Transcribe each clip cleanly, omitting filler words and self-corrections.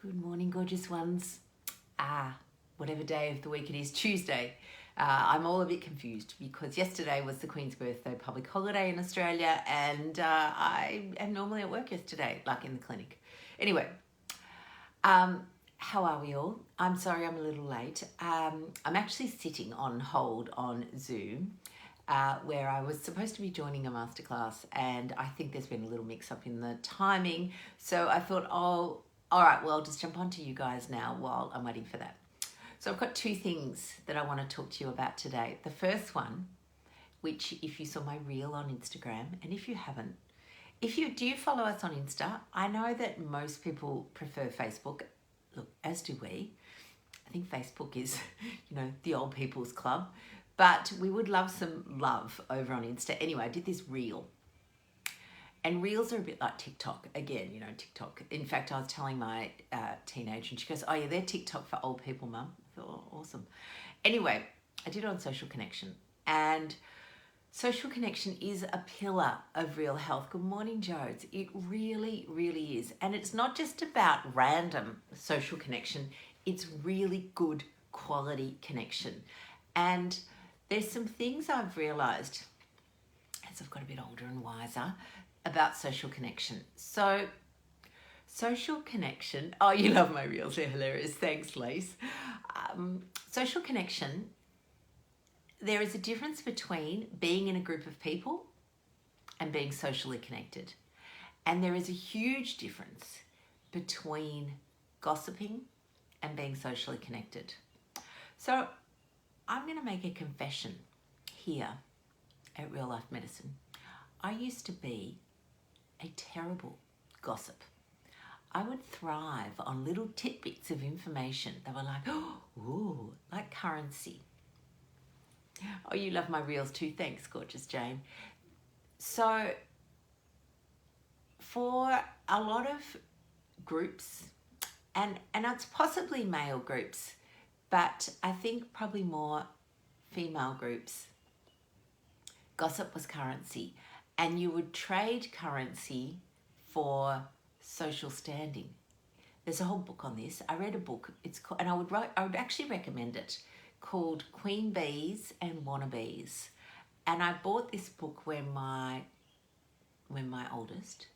Good morning, gorgeous ones. Whatever day of the week it is, Tuesday. I'm all a bit confused because yesterday was the Queen's birthday public holiday in Australia, and I am normally at work yesterday, like in the clinic. Anyway, how are we all? I'm sorry I'm a little late. I'm actually sitting on hold on Zoom, where I was supposed to be joining a masterclass, and I think there's been a little mix-up in the timing. So I thought, oh, all right, well, I'll just jump onto you guys now while I'm waiting for that. So I've got two things that I want to talk to you about today. The first one, which if you saw my reel on Instagram, and if you haven't, do you follow us on Insta? I know that most people prefer Facebook. Look, as do we. I think Facebook is, the old people's club. But we would love some love over on Insta. Anyway, I did this reel. And reels are a bit like TikTok. Again, TikTok. In fact, I was telling my teenager, and she goes, oh yeah, they're TikTok for old people, Mum. I thought, oh, awesome. Anyway, I did it on social connection. And social connection is a pillar of real health. Good morning, Jodes. It really, really is. And it's not just about random social connection. It's really good quality connection. And there's some things I've realised as I've got a bit older and wiser about social connection. So, social connection, oh, you love my reels, they're hilarious. Thanks, Lise. Social connection, there is a difference between being in a group of people and being socially connected. And there is a huge difference between gossiping and being socially connected. So, I'm going to make a confession here at Real Life Medicine. I used to be a terrible gossip. I would thrive on little tidbits of information that were like, ooh, like currency. Oh, you love my reels too. Thanks, gorgeous Jane. So for a lot of groups, and it's possibly male groups, but I think probably more female groups, gossip was currency. And you would trade currency for social standing. There's a whole book on this. I read a book. It's called, and I would actually recommend it, called Queen Bees and Wannabes. And I bought this book when my eldest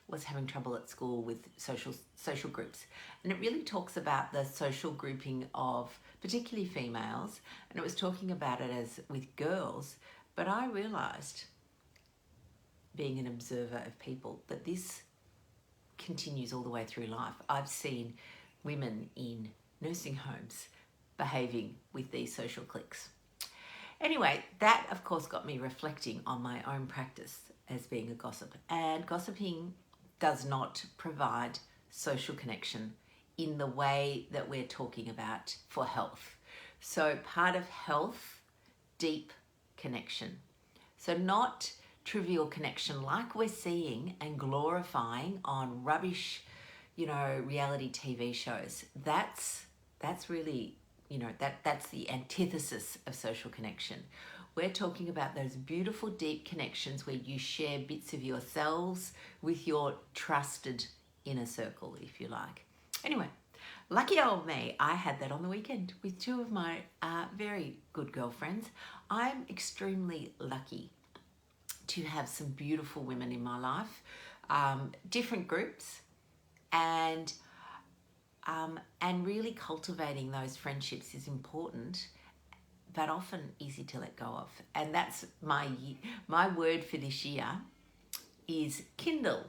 was having trouble at school with social groups. And it really talks about the social grouping of particularly females. And it was talking about it as with girls. But I realised, being an observer of people, that this continues all the way through life. I've seen women in nursing homes behaving with these social cliques. Anyway, that of course got me reflecting on my own practice as being a gossip. And gossiping does not provide social connection in the way that we're talking about for health. So part of health, deep connection. So not trivial connection like we're seeing and glorifying on rubbish, reality TV shows. That's really, that's the antithesis of social connection. We're talking about those beautiful deep connections where you share bits of yourselves with your trusted inner circle, if you like. Anyway, lucky old me, I had that on the weekend with two of my very good girlfriends. I'm extremely lucky to have some beautiful women in my life, different groups, and really cultivating those friendships is important, but often easy to let go of. And that's my word for this year is kindle.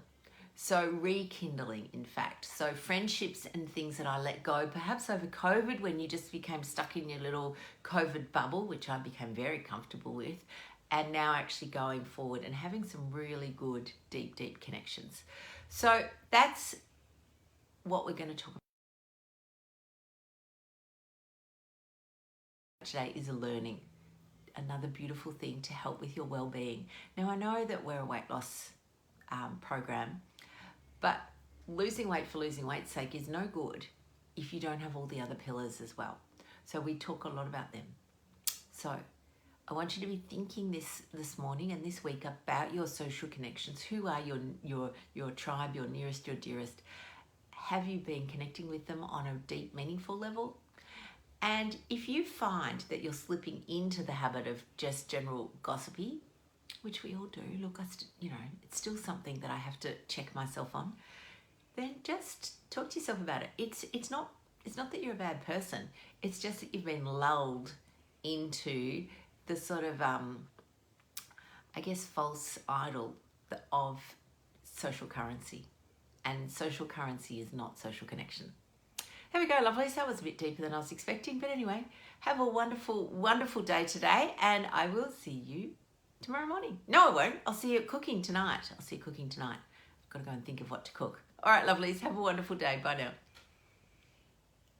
So rekindling, in fact. So friendships and things that I let go, perhaps over COVID, when you just became stuck in your little COVID bubble, which I became very comfortable with, and now actually going forward and having some really good, deep, deep connections. So that's what we're going to talk about today, is learning. Another beautiful thing to help with your well-being. Now, I know that we're a weight loss program, but losing weight for losing weight's sake is no good if you don't have all the other pillars as well. So we talk a lot about them. So I want you to be thinking this morning and this week about your social connections. Who are your tribe, your nearest, your dearest? Have you been connecting with them on a deep, meaningful level? And if you find that you're slipping into the habit of just general gossipy, which we all do, look, it's still something that I have to check myself on, then just talk to yourself about it. It's not that you're a bad person. It's just that you've been lulled into the sort of, false idol of social currency. And social currency is not social connection. There we go, lovelies. That was a bit deeper than I was expecting. But anyway, have a wonderful, wonderful day today. And I will see you tomorrow morning. No, I won't. I'll see you cooking tonight. I've got to go and think of what to cook. All right, lovelies. Have a wonderful day. Bye now.